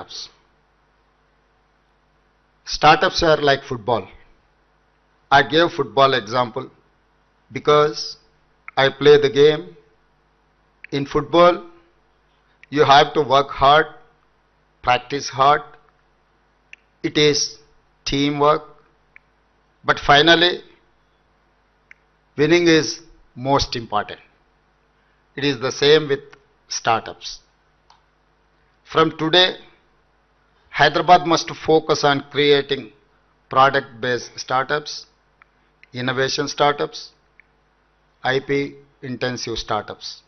startups. Startups are like football. I gave football example because I play the game. In football, you have to work hard, practice hard. It is teamwork. But finally, winning is most important. It is the same with startups. From today, Hyderabad must focus on creating product-based startups, innovation startups, IP-intensive startups.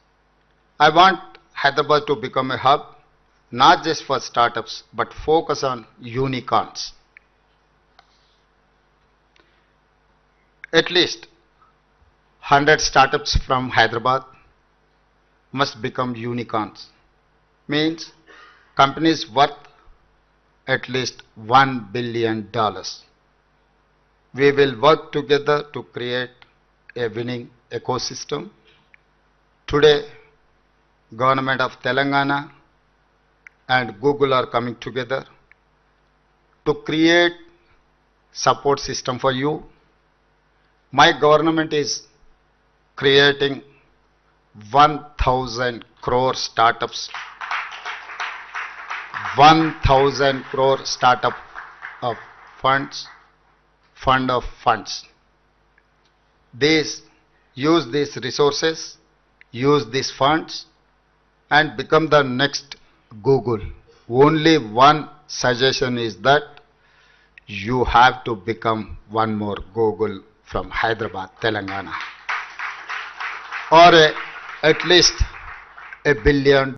I want Hyderabad to become a hub, not just for startups, but focus on unicorns. At least 100 startups from Hyderabad must become unicorns. Means companies worth at least $1 billion. We will work together to create a winning ecosystem. Today, Government of Telangana and Google are coming together to create support system for you. My government is creating 1,000 crore startups, 1,000 crore startup of funds, fund of funds. Use these resources, use these funds and become the next Google. Only one suggestion is that you have to become one more Google from Hyderabad, Telangana, or at least $1 billion